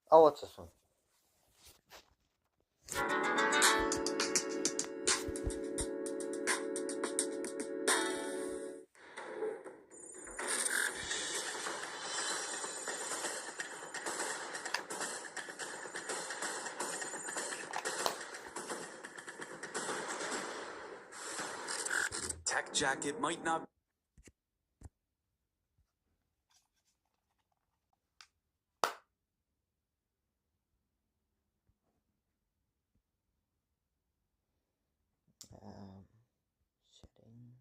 Oh, what's this one? Tech Jacket might not. Setting.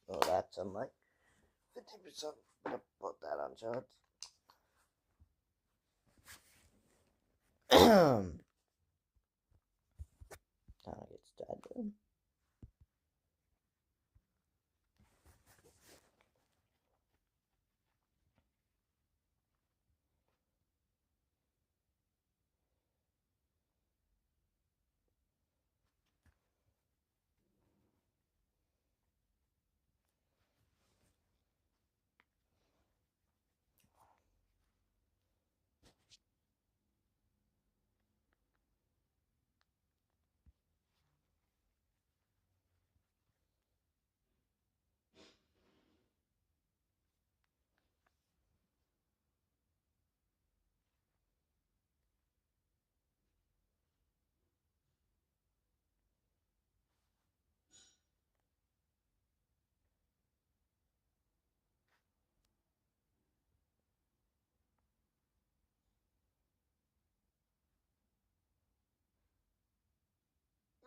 Oh, that's on like 50%. Better put that on charge. Time to get started.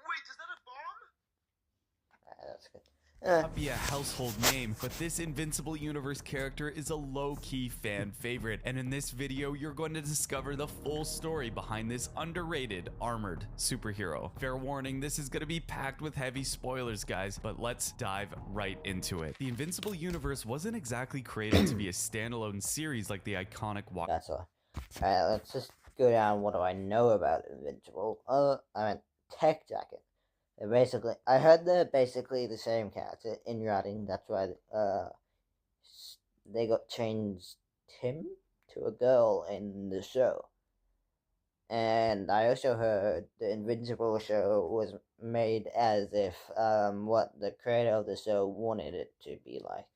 Wait, is that a bomb? That's good. Not be a household name, but this Invincible Universe character is a low-key fan favorite, and in this video you're going to discover the full story behind this underrated armored superhero. Fair warning, this is going to be packed with heavy spoilers, guys, but let's dive right into it. The Invincible Universe wasn't exactly created to be a standalone series like the iconic That's all. Alright, let's just go down what do I know about Invincible. I mean, Tech Jacket. Basically, I heard they're basically the same character in writing. That's why they got changed him to a girl in the show. And I also heard the Invincible show was made as if what the creator of the show wanted it to be like.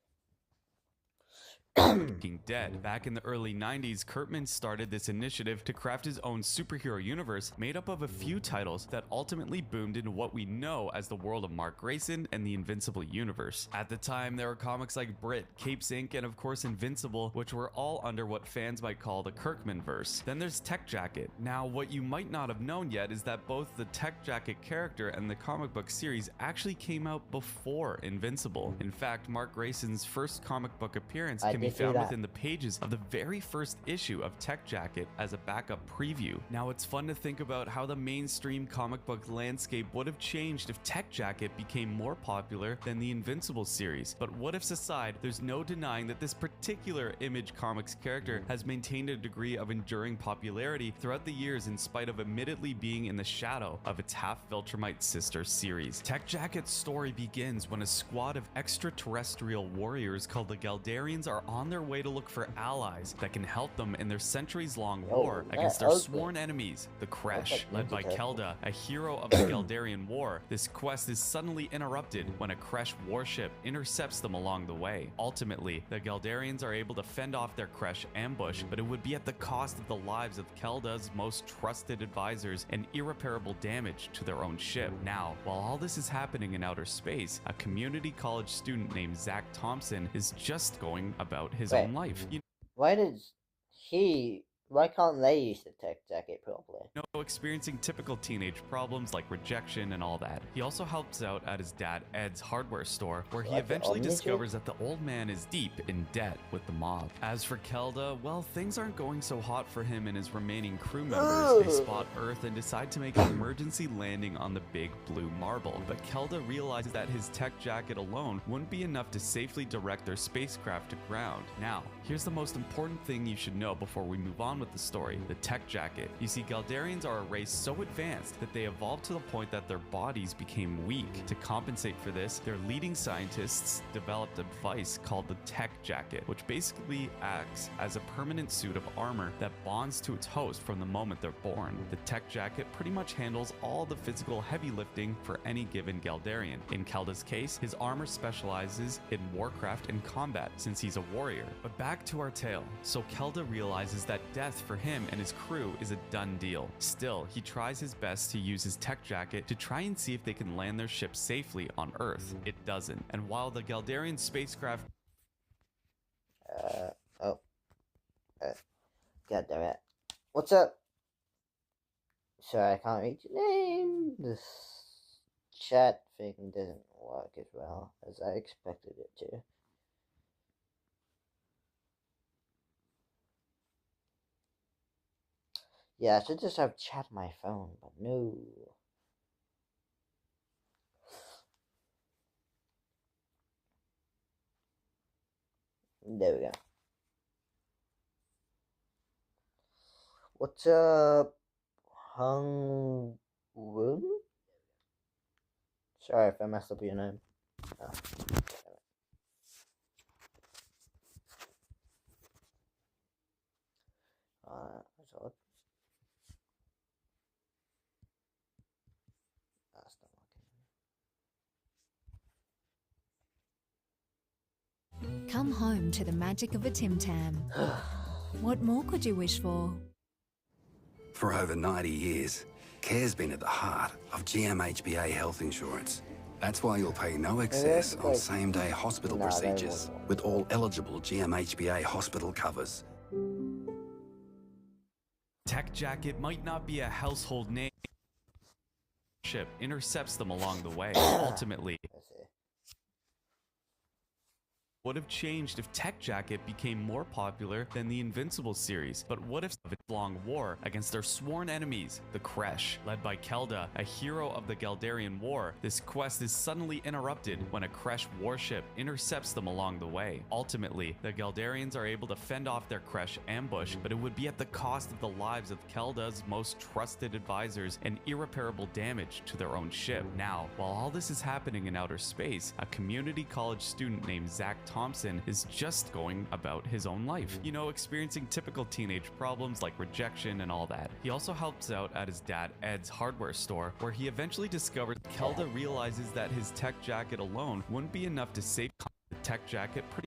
Walking Dead. Back in the early 90s, Kurtman started this initiative to craft his own superhero universe made up of a few titles that ultimately boomed into what we know as the world of Mark Grayson and the Invincible Universe. At the time, there were comics like Brit, Capes Inc., and of course Invincible, which were all under what fans might call the Kirkman-verse. Then there's Tech Jacket. Now, what you might not have known yet is that both the Tech Jacket character and the comic book series actually came out before Invincible. In fact, Mark Grayson's first comic book appearance can be found within the pages of the very first issue of Tech Jacket as a backup preview. Now, it's fun to think about how the mainstream comic book landscape would have changed if Tech Jacket became more popular than the Invincible series. But what ifs aside, there's no denying that this particular Image Comics character has maintained a degree of enduring popularity throughout the years in spite of admittedly being in the shadow of its half-Viltrumite sister series. Tech Jacket's story begins when a squad of extraterrestrial warriors called the Galdarians are on their way to look for allies that can help them in their centuries-long war against their sworn enemies, the Kresh. Led by Kelda, a hero of the Galdarian War, this quest is suddenly interrupted when a Kresh warship intercepts them along the way. Ultimately, the Galdarians are able to fend off their Kresh ambush, but it would be at the cost of the lives of Kelda's most trusted advisors and irreparable damage to their own ship. Now, while all this is happening in outer space, a community college student named Zach Thompson is just going about his own life. Why can't they use the Tech Jacket properly? No experiencing typical teenage problems like rejection and all that. He also helps out at his dad Ed's hardware store, where he Like the eventually Omni discovers that the old man is deep in debt with the mob. As for Kelda, well, things aren't going so hot for him and his remaining crew members. They spot Earth and decide to make an emergency landing on the big blue marble, but Kelda realizes that his tech jacket alone wouldn't be enough to safely direct their spacecraft to ground. Now, here's the most important thing you should know before we move on with the story: the tech jacket. You see, Galdarians are a race so advanced that they evolved to the point that their bodies became weak. To compensate for this, their leading scientists developed a device called the tech jacket, which basically acts as a permanent suit of armor that bonds to its host from the moment they're born. The tech jacket pretty much handles all the physical heavy lifting for any given Galdarian. In Kelda's case, his armor specializes in warcraft and combat since he's a warrior. But back to our tale. So Kelda realizes that death for him and his crew is a done deal. Still, he tries his best to use his tech jacket to try and see if they can land their ship safely on Earth. It doesn't. And while the Galdarian spacecraft Oh. God damn it. What's up? Sorry, I can't read your name. This chat thing doesn't work as well as I expected it to. Yeah, I should just have chat on my phone, but no. There we go. What's up, Hung Woon? Sorry if I messed up your name. Oh. That's odd. That's not working. Come home to the magic of a Tim Tam. What more could you wish for? For over 90 years, care's been at the heart of GMHBA health insurance. That's why you'll pay no excess on same-day hospital procedures with all eligible GMHBA hospital covers. tech jacket might not be a household name. Ship intercepts them along the way. Ultimately, would have changed if Tech Jacket became more popular than the Invincible series. But what if a long war against their sworn enemies, the Kresh? Led by Kelda, a hero of the Galdarian War, this quest is suddenly interrupted when a Kresh warship intercepts them along the way. Ultimately, the Galdarians are able to fend off their Kresh ambush, but it would be at the cost of the lives of Kelda's most trusted advisors and irreparable damage to their own ship. Now, while all this is happening in outer space, a community college student named Zach Thompson is just going about his own life. You know, experiencing typical teenage problems like rejection and all that. He also helps out at his dad Ed's hardware store, where he eventually discovers Kelda realizes that his tech jacket alone wouldn't be enough to save the tech jacket pretty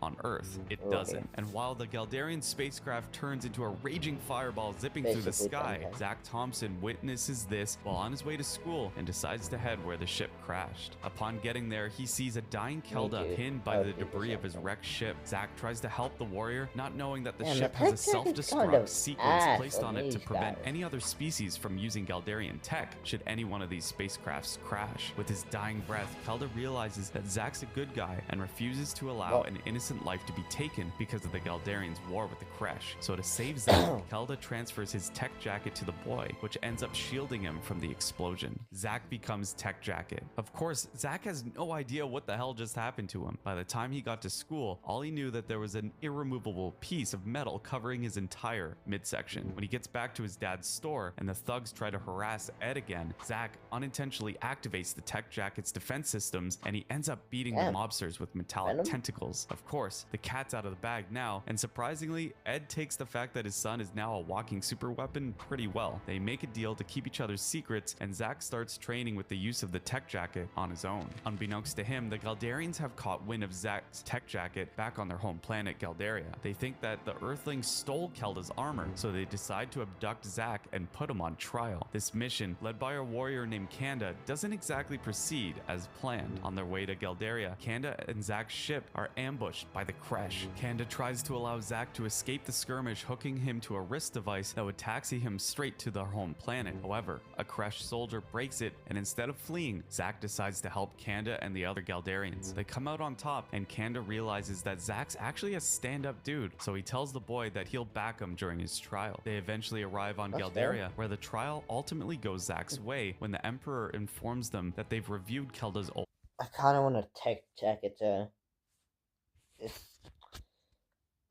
on Earth. It doesn't. And while the Galdarian spacecraft turns into a raging fireball zipping through the sky, Zach Thompson witnesses this while on his way to school and decides to head where the ship crashed. Upon getting there, he sees a dying Kelda pinned by the debris of his wrecked ship. Zach tries to help the warrior, not knowing that the ship has a self-destruct sequence placed on it to prevent any other species from using Galdarian tech should any one of these spacecrafts crash. With his dying breath, Kelda realizes that Zach's a good guy and refuses to allow an innocent life to be taken because of the Galdarians' war with the Kresh. So to save Zach, Kelda transfers his tech jacket to the boy, which ends up shielding him from the explosion. Zach becomes Tech Jacket. Of course, Zach has no idea what the hell just happened to him. By the time he got to school, all he knew that there was an irremovable piece of metal covering his entire midsection. When he gets back to his dad's store and the thugs try to harass Ed again, Zach unintentionally activates the Tech Jacket's defense systems and he ends up beating the mobsters with metallic tentacles. Of course, the cat's out of the bag now, and surprisingly, Ed takes the fact that his son is now a walking super weapon pretty well. They make a deal to keep each other's secrets, and Zach starts training with the use of the tech jacket on his own. Unbeknownst to him, the Galdarians have caught wind of Zach's tech jacket back on their home planet, Galdaria. They think that the Earthlings stole Kelda's armor, so they decide to abduct Zach and put him on trial. This mission, led by a warrior named Kanda, doesn't exactly proceed as planned. On their way to Galdaria, Kanda and Zach's ship are ambushed ambushed by the Kresh. Kanda tries to allow Zack to escape the skirmish, hooking him to a wrist device that would taxi him straight to their home planet. However, a Kresh soldier breaks it, and instead of fleeing, Zack decides to help Kanda and the other Galdarians. They come out on top, and Kanda realizes that Zack's actually a stand-up dude, so he tells the boy that he'll back him during his trial. They eventually arrive on Galdaria, where the trial ultimately goes Zack's way when the Emperor informs them that they've reviewed Kelda's old. I kind of want to check it to.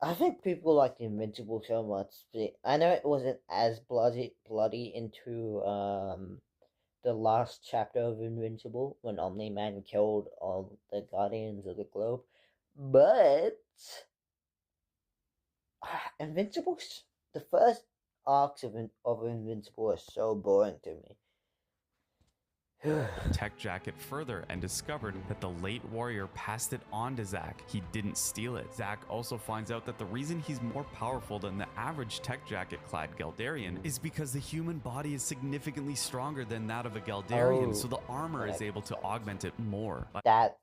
I think people like the Invincible so much. I know it wasn't as bloody into the last chapter of Invincible when Omni-Man killed all the Guardians of the Globe, but Invincible, the first arcs of Invincible are so boring to me. Tech jacket further and discovered that the late warrior passed it on to Zack. He didn't steal it. Zack also finds out that the reason he's more powerful than the average tech jacket clad Galdarian is because the human body is significantly stronger than that of a Galdarian, so the armor is able to augment it more. That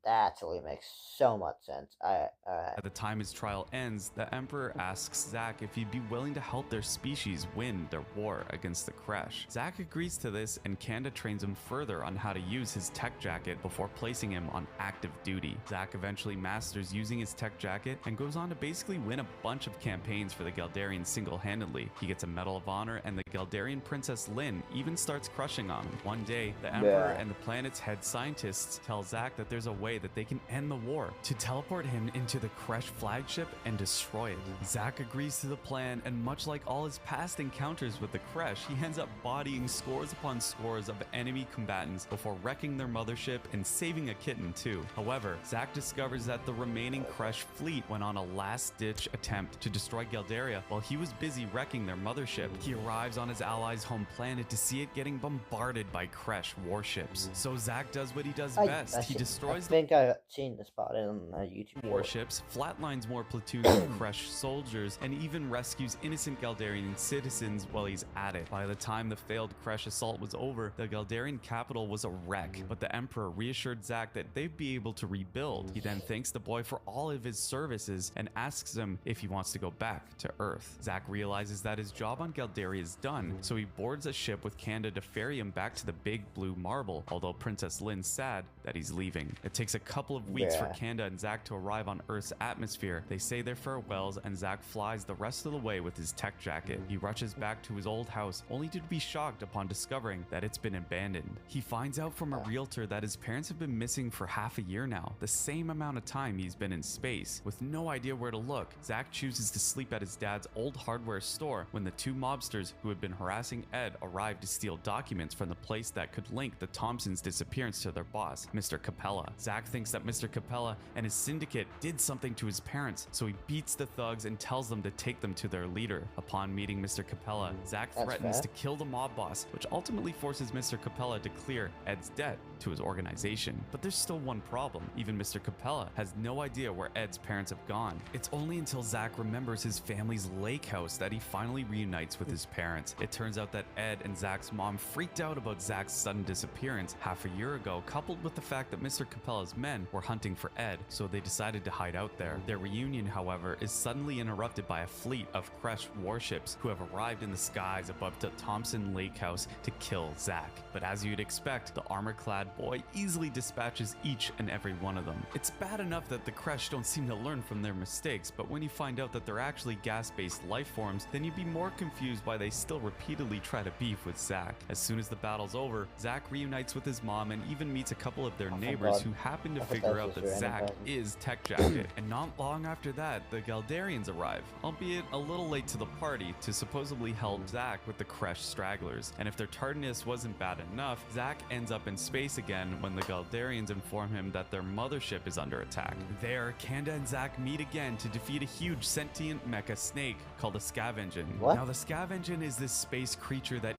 actually makes so much sense. At the time his trial ends, the Emperor asks Zack if he'd be willing to help their species win their war against the Kresh. Zack agrees to this, and Kanda trains him further on how to use his tech jacket before placing him on active duty. Zack eventually masters using his tech jacket and goes on to basically win a bunch of campaigns for the Galdarians single-handedly. He gets a Medal of Honor, and the Galdarian Princess Lyn even starts crushing on him. One day, the Emperor and the planet's head scientists tell Zack that there's a way that they can end the war, to teleport him into the Kresh flagship and destroy it. Zack agrees to the plan, and much like all his past encounters with the Kresh, he ends up bodying scores upon scores of enemy combatants before wrecking their mothership and saving a kitten too. However, Zack discovers that the remaining Kresh fleet went on a last-ditch attempt to destroy Galdaria while he was busy wrecking their mothership. He arrives on his allies' home planet to see it getting bombarded by Kresh warships. So Zack does what he does best. He destroys I think I've seen this part on YouTube. Warships, flatlines more platoons of Kresh soldiers, and even rescues innocent Galdarian citizens while he's at it. By the time the failed Kresh assault was over, the Galdarian capital was a wreck, but the Emperor reassured Zack that they'd be able to rebuild. He then thanks the boy for all of his services and asks him if he wants to go back to Earth. Zack realizes that his job on Galdaria is done, so he boards a ship with Kanda to ferry him back to the Big Blue Marble, although Princess Lyn's sad that he's leaving. It takes a couple of weeks for Kanda and Zack to arrive on Earth's atmosphere. They say their farewells, and Zack flies the rest of the way with his tech jacket. He rushes back to his old house, only to be shocked upon discovering that it's been abandoned. He finds out from a realtor that his parents have been missing for half a year now, the same amount of time he's been in space. With no idea where to look, Zack chooses to sleep at his dad's old hardware store when the two mobsters who had been harassing Ed arrive to steal documents from the place that could link the Thompsons' disappearance to their boss, Mr. Capella. Zack thinks that Mr. Capella and his syndicate did something to his parents, so he beats the thugs and tells them to take them to their leader. Upon meeting Mr. Capella, Zack threatens to kill the mob boss, which ultimately forces Mr. Capella to clear Ed's debt to his organization. But there's still one problem. Even Mr. Capella has no idea where Ed's parents have gone. It's only until Zack remembers his family's lake house that he finally reunites with his parents. It turns out that Ed and Zack's mom freaked out about Zack's sudden disappearance half a year ago, coupled with the fact that Mr. Capella's men were hunting for Ed, so they decided to hide out there. Their reunion, however, is suddenly interrupted by a fleet of Kresh warships who have arrived in the skies above the Thompson Lake House to kill Zack. But as you'd expect, the armor-clad boy easily dispatches each and every one of them. It's bad enough that the Kresh don't seem to learn from their mistakes, but when you find out that they're actually gas-based life forms, then you'd be more confused why they still repeatedly try to beef with Zack. As soon as the battle's over, Zack reunites with his mom and even meets a couple of their neighbors who happen to figure out that Zack is Tech Jacket. And not long after that, the Galdarians arrive, albeit a little late to the party, to supposedly help Zack with the Kresh stragglers. And if their tardiness wasn't bad enough, Zack ends up in space again when the Galdarians inform him that their mothership is under attack. There, Kanda and Zack meet again to defeat a huge sentient mecha snake called a Scavengen. Now, the Scavengen is this space creature that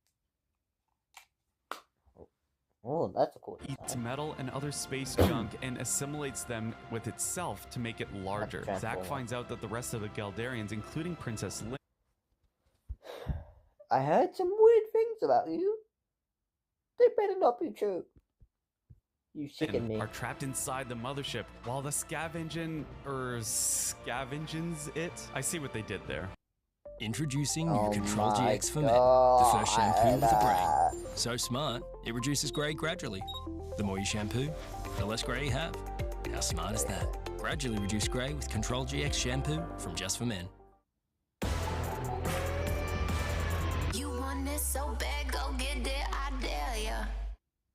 that's a cool eats metal and other space junk and assimilates them with itself to make it larger. Zack finds out that the rest of the Galdarians, including Princess Lyn, I heard some weird things about you. They better not be true. You sicken me. are trapped inside the mothership while the scavengens it. I see what they did there. Introducing new Oh Control my GX for men, the first shampoo with a God. brain. So smart, it reduces grey gradually. The more you shampoo, the less grey you have. How smart is that? Gradually reduce grey with Control GX shampoo from Just for Men. You want it so bad, go get it, I dare ya.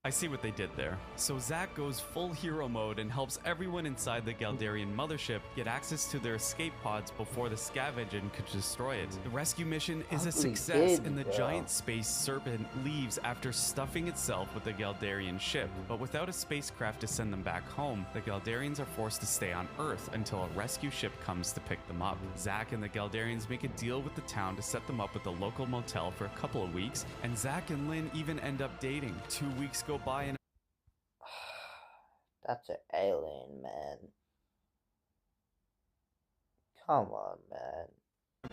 I see what they did there. So Zack goes full hero mode and helps everyone inside the Galdarian mothership get access to their escape pods before the Scavengen could destroy it. The rescue mission is a Ugly success kid, and the bro. giant space serpent leaves after stuffing itself with the Galdarian ship. But without a spacecraft to send them back home, the Galdarians are forced to stay on Earth until a rescue ship comes to pick them up. Zack and the Galdarians make a deal with the town to set them up with a local motel for a couple of weeks, and Zack and Lynn even end up dating. 2 weeks go by and That's an alien, man. Come on, man.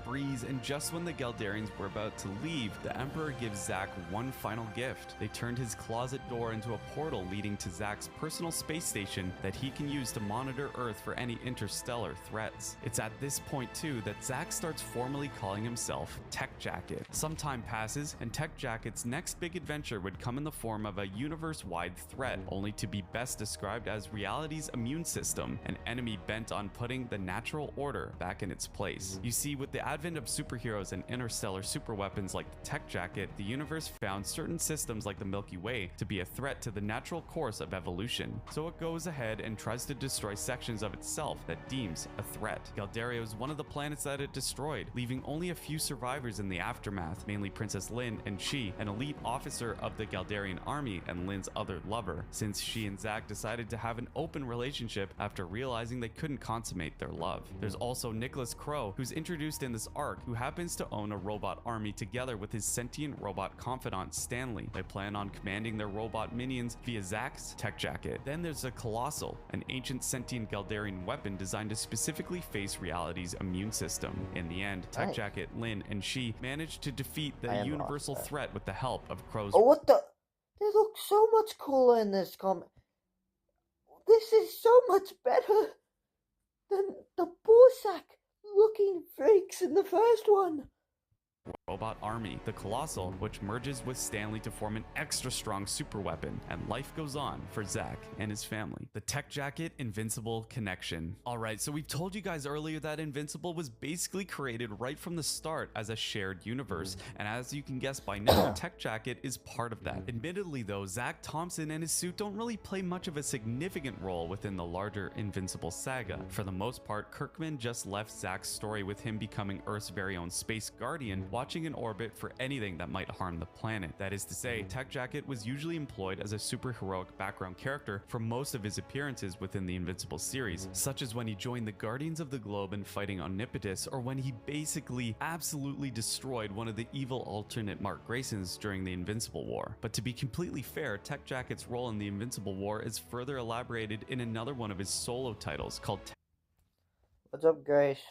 breeze, and just when the Galdarians were about to leave, the Emperor gives Zack one final gift. They turned his closet door into a portal leading to Zack's personal space station that he can use to monitor Earth for any interstellar threats. It's at this point too that Zack starts formally calling himself Tech Jacket. Some time passes, and Tech Jacket's next big adventure would come in the form of a universe-wide threat, only to be best described as reality's immune system, an enemy bent on putting the natural order back in its place. You see, with the advent of superheroes and interstellar superweapons like the Tech Jacket, the universe found certain systems like the Milky Way to be a threat to the natural course of evolution. So it goes ahead and tries to destroy sections of itself that deems a threat. Galdaria is one of the planets that it destroyed, leaving only a few survivors in the aftermath, mainly Princess Lynn and she, an elite officer of the Galdarian army and Lynn's other lover, since she and Zack decided to have an open relationship after realizing they couldn't consummate their love. There's also Nicholas Crow, who's introduced in this arc, who happens to own a robot army together with his sentient robot confidant Stanley. They plan on commanding their robot minions via Zack's Tech Jacket. Then there's the Colossal, an ancient sentient Galdarian weapon designed to specifically face reality's immune system. In the end, Tech Nice. Jacket, Lynn, and she managed to defeat I the am universal lost there. threat with the help of Crow's. Oh, what the? They look so much cooler in this comic. This is so much better than the Borsak looking freaks in the first one. robot army, the Colossal, which merges with Stanley to form an extra strong super weapon, and life goes on for Zack and his family. The Tech Jacket Invincible connection. Alright, so we've told you guys earlier that Invincible was basically created right from the start as a shared universe, and as you can guess by now, Tech Jacket is part of that. Admittedly though, Zack Thompson and his suit don't really play much of a significant role within the larger Invincible saga. For the most part, Kirkman just left Zack's story with him becoming Earth's very own space guardian, watching in orbit for anything that might harm the planet. That is to say, Tech Jacket was usually employed as a superheroic background character for most of his appearances within the Invincible series, such as when he joined the Guardians of the Globe in fighting Omnipotus, or when he basically absolutely destroyed one of the evil alternate Mark Graysons during the Invincible War. But to be completely fair, Tech Jacket's role in the Invincible War is further elaborated in another one of his solo titles called What's up, Grace?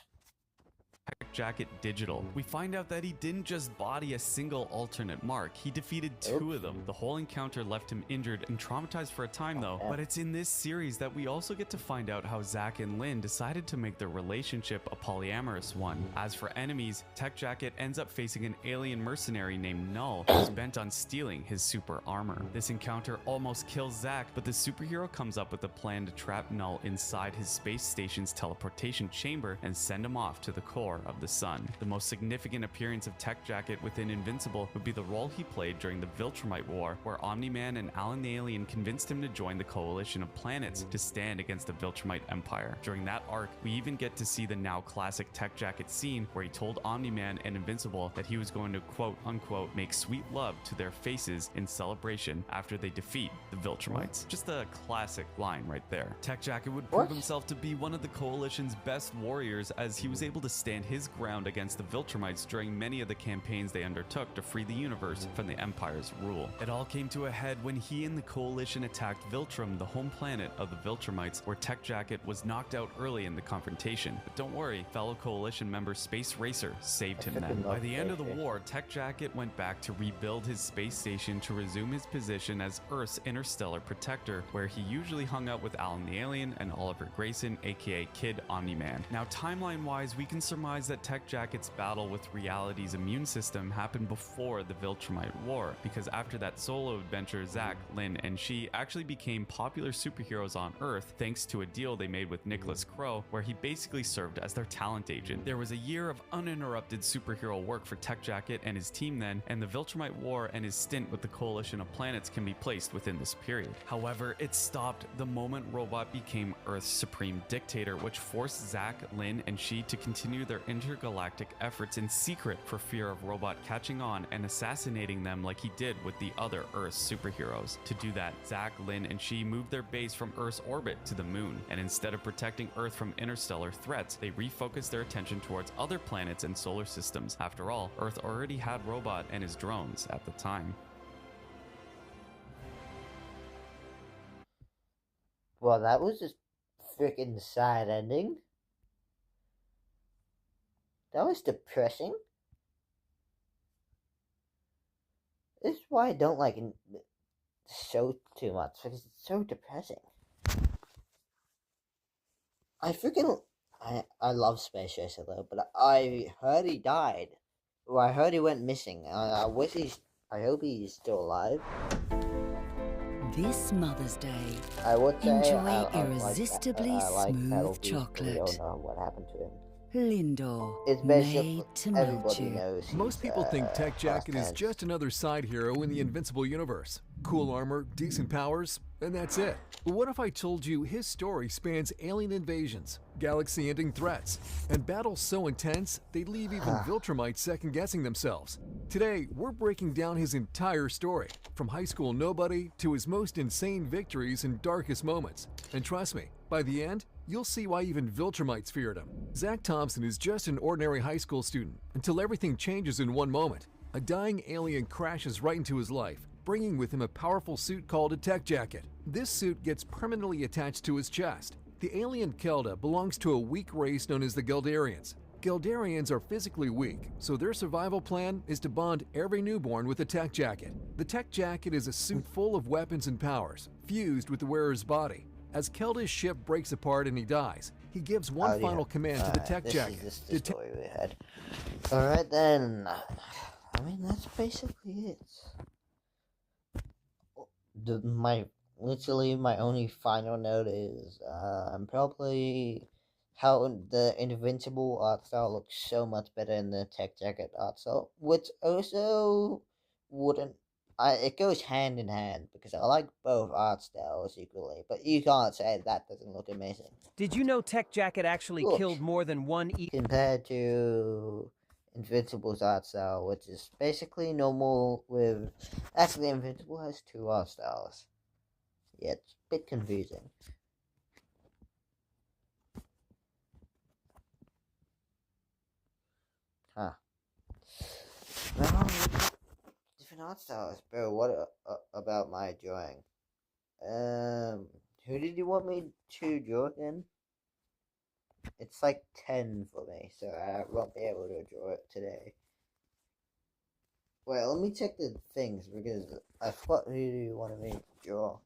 Tech Jacket Digital. We find out that he didn't just body a single alternate Mark, he defeated two of them. The whole encounter left him injured and traumatized for a time though, but it's in this series that we also get to find out how Zack and Lynn decided to make their relationship a polyamorous one. As for enemies, Tech Jacket ends up facing an alien mercenary named Null, who's bent on stealing his super armor. This encounter almost kills Zack, but the superhero comes up with a plan to trap Null inside his space station's teleportation chamber and send him off to the core of the sun. The most significant appearance of Tech Jacket within Invincible would be the role he played during the Viltrumite War, where Omni-Man and Alan the Alien convinced him to join the coalition of planets to stand against the Viltrumite Empire. During that arc, we even get to see the now classic Tech Jacket scene where he told Omni-Man and Invincible that he was going to quote-unquote make sweet love to their faces in celebration after they defeat the Viltrumites. Just a classic line right there. Tech Jacket would prove himself to be one of the coalition's best warriors, as he was able to stand stand his ground against the Viltrumites during many of the campaigns they undertook to free the universe from the Empire's rule. It all came to a head when he and the Coalition attacked Viltrum, the home planet of the Viltrumites, where Tech Jacket was knocked out early in the confrontation. But don't worry, fellow Coalition member Space Racer saved him then. By the end of the war, Tech Jacket went back to rebuild his space station to resume his position as Earth's interstellar protector, where he usually hung out with Alan the Alien and Oliver Grayson, aka Kid Omni-Man. Now, timeline-wise, we can surmise that Tech Jacket's battle with reality's immune system happened before the Viltrumite War, because after that solo adventure, Zack, Lynn, and she actually became popular superheroes on Earth thanks to a deal they made with Nicholas Crow, where he basically served as their talent agent. There was a year of uninterrupted superhero work for Tech Jacket and his team then, and the Viltrumite War and his stint with the Coalition of Planets can be placed within this period. However, it stopped the moment Robot became Earth's supreme dictator, which forced Zack, Lynn, and she to continue their intergalactic efforts in secret for fear of Robot catching on and assassinating them like he did with the other Earth superheroes. To do that, Zack, Lynn, and she moved their base from Earth's orbit to the moon, and instead of protecting Earth from interstellar threats, they refocused their attention towards other planets and solar systems. After all, Earth already had Robot and his drones at the time. Well, that was just freaking sad ending. That was depressing. This is why I don't like the show too much, because it's so depressing. I love Space Racer though, but I heard he died. Well, I heard he went missing. I hope he's still alive. This Mother's Day, I would say enjoy irresistibly smooth chocolate. We all know what happened to him. Lindor, It's basically made to melt everybody you. knows. Most people think Tech Jacket is Fast just another side hero in the Invincible universe. Cool armor, decent powers, and that's it. But what if I told you his story spans alien invasions, galaxy-ending threats, and battles so intense they'd leave even Viltrumites second-guessing themselves? Today, we're breaking down his entire story, from high school nobody to his most insane victories and darkest moments. And trust me, by the end, you'll see why even Viltrumites feared him. Zach Thompson is just an ordinary high school student until everything changes in one moment. A dying alien crashes right into his life, bringing with him a powerful suit called a Tech Jacket. This suit gets permanently attached to his chest. The alien Kelda belongs to a weak race known as the Geldarians. Geldarians are physically weak, so their survival plan is to bond every newborn with a Tech Jacket. The Tech Jacket is a suit full of weapons and powers, fused with the wearer's body. As Kelda's ship breaks apart and he dies, he gives one final command to the Tech Jacket. This is the story we had. Alright then. I mean, that's basically it. Literally my only final note is probably how the Invincible art style looks so much better in the Tech Jacket art style, which also wouldn't. It goes hand in hand because I like both art styles equally, but you can't say that doesn't look amazing. Did you know Tech Jacket actually killed more than one compared to Invincible's art style, which is basically normal with... Actually, Invincible has two art styles. Yeah, it's a bit confusing. Huh. Well, different art styles, bro. What about my drawing? Who did you want me to draw again? It's like 10 for me, so I won't be able to draw it today. Well, let me check the things, because I forgot who you wanted me to draw.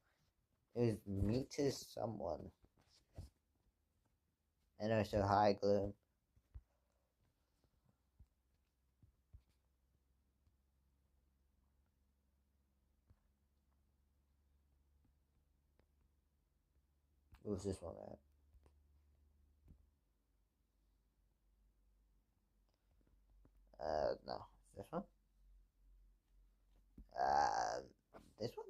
It was me to someone. And also High Gloom. What was this one at? No. This one? This one?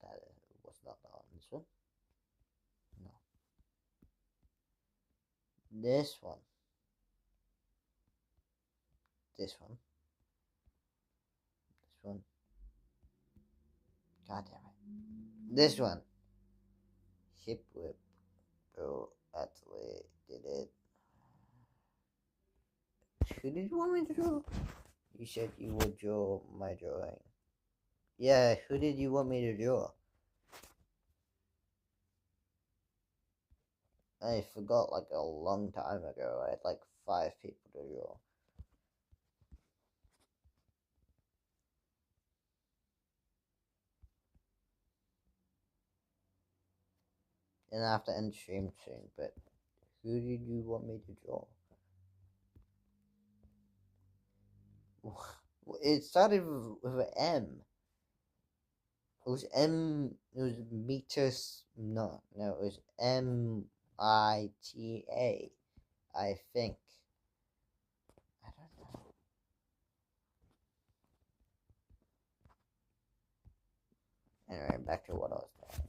That was not on this one. No. This one. This one. This one. God damn it. This one. Ship whip. who actually did it. Who did you want me to draw? You said you would draw my drawing. Yeah, who did you want me to draw? I forgot like a long time ago. I had like 5 people to draw. And I have to end stream soon, but who did you want me to draw? It started with an M. It was M. It was Mitas. No, it was MITA. I think. I don't know. Anyway, back to what I was saying.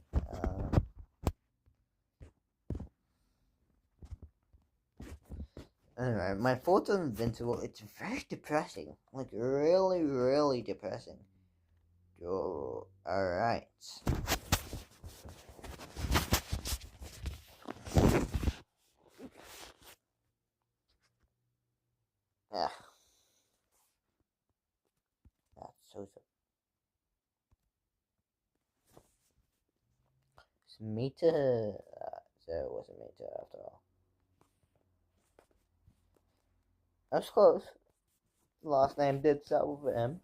Anyway, my thoughts on Invincible, it's very depressing. Like, really, really depressing. Alright. Ah. That's so. It's Mita. So it wasn't Mita after all. That's close. Last name did start with an M.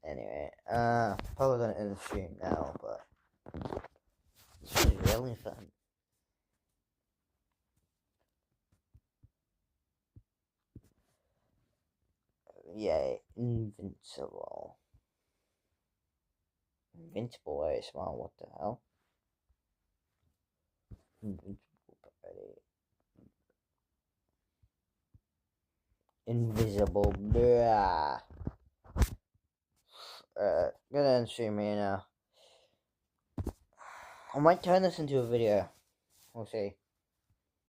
Anyway, probably gonna end the stream now, but this was really fun. Yay, Invincible. Alien-boi, smile, what the hell? Invisible, blah. Gonna end stream here now. I might turn this into a video. We'll see.